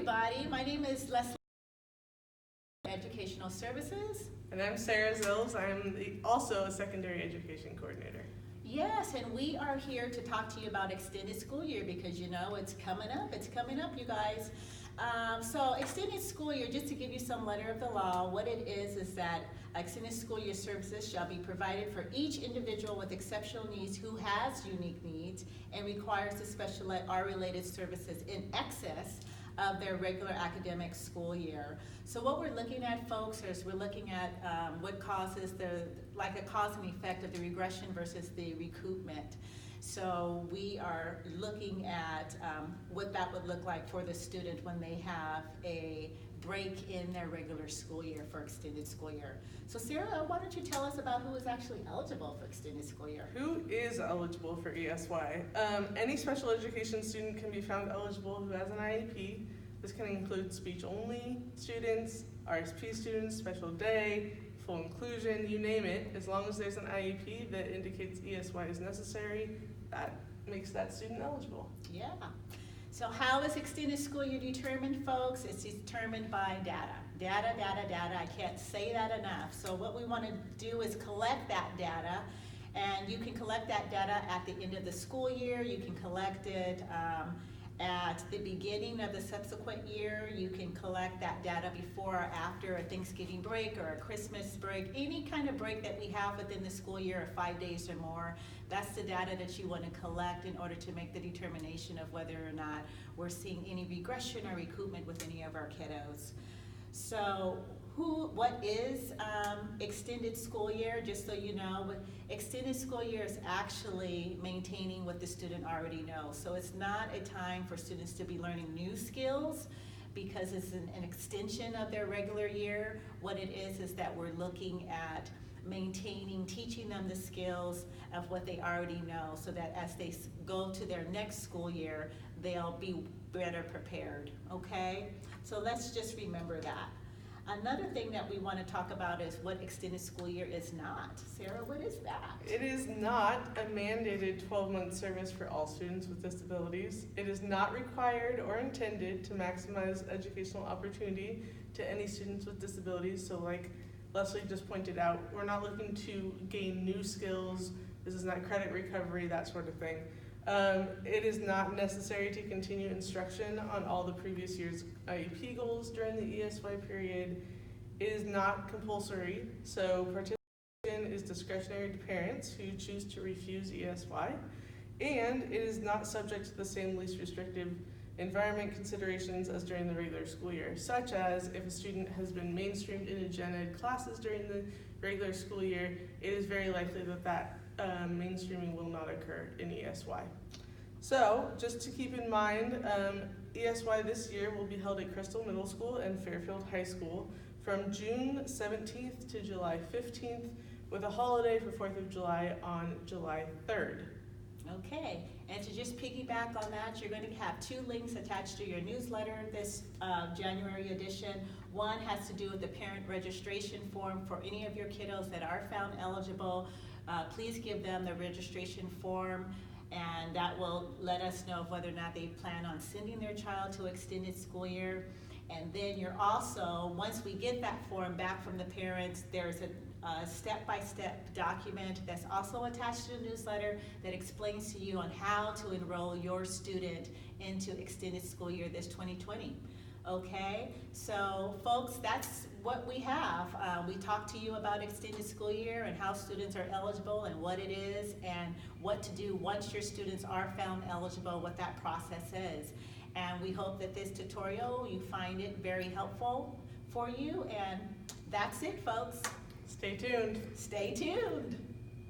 everybody. My name is Leslie, Educational Services. And I'm Sarah Zills. I'm also a secondary education coordinator. Yes, and we are here to talk to you about extended school year because you know it's coming up. It's coming up, you guys. So extended school year, just to give you some letter of the law, what it is that extended school year services shall be provided for each individual with exceptional needs who has unique needs and requires the special ed or related services in excess of their regular academic school year. So what we're looking at, folks, is we're looking at what causes like a cause and effect of the regression versus the recoupment. So we are looking at what that would look like for the student when they have a break in their regular school year for extended school year. So Sarah, why don't you tell us about who is actually eligible for extended school year? Who is eligible for ESY? Any special education student can be found eligible who has an IEP. This can include speech-only students, RSP students, special day, full inclusion, you name it. As long as there's an IEP that indicates ESY is necessary, that makes that student eligible. Yeah. So how is extended school year determined, folks? It's determined by data. Data. I can't say that enough. So what we want to do is collect that data, and you can collect that data at the end of the school year. You can collect it at the beginning of the subsequent year. You can collect that data before or after a Thanksgiving break or a Christmas break, any kind of break that we have within the school year of 5 days or more. That's the data that you want to collect in order to make the determination of whether or not we're seeing any regression or recoupment with any of our kiddos. So what is extended school year? Just so you know, extended school year is actually maintaining what the student already knows. So it's not a time for students to be learning new skills because it's an extension of their regular year. What it is that we're looking at maintaining, teaching them the skills of what they already know so that as they go to their next school year, they'll be better prepared, okay? So let's just remember that. Another thing that we want to talk about is what extended school year is not. Sarah, what is that? It is not a mandated 12-month service for all students with disabilities. It is not required or intended to maximize educational opportunity to any students with disabilities. So like Leslie just pointed out, we're not looking to gain new skills. This is not credit recovery, that sort of thing. It is not necessary to continue instruction on all the previous year's IEP goals during the ESY period. It is not compulsory, so participation is discretionary to parents who choose to refuse ESY, and it is not subject to the same least restrictive environment considerations as during the regular school year, such as if a student has been mainstreamed into gen ed classes during the regular school year, it is very likely that mainstreaming will not occur in ESY. So just to keep in mind, ESY this year will be held at Crystal Middle School and Fairfield High School from June 17th to July 15th with a holiday for 4th of July on July 3rd. Okay, and to just piggyback on that, you're going to have 2 links attached to your newsletter this January edition. One has to do with the parent registration form for any of your kiddos that are found eligible. Please give them the registration form, and that will let us know whether or not they plan on sending their child to extended school year. And then you're also, once we get that form back from the parents, there's a step-by-step document that's also attached to the newsletter that explains to you on how to enroll your student into extended school year this 2020. Okay, so folks, that's what we have. We talked to you about extended school year and how students are eligible and what it is and what to do once your students are found eligible, what that process is. And we hope that this tutorial, you find it very helpful for you. And that's it, folks. Stay tuned. Stay tuned.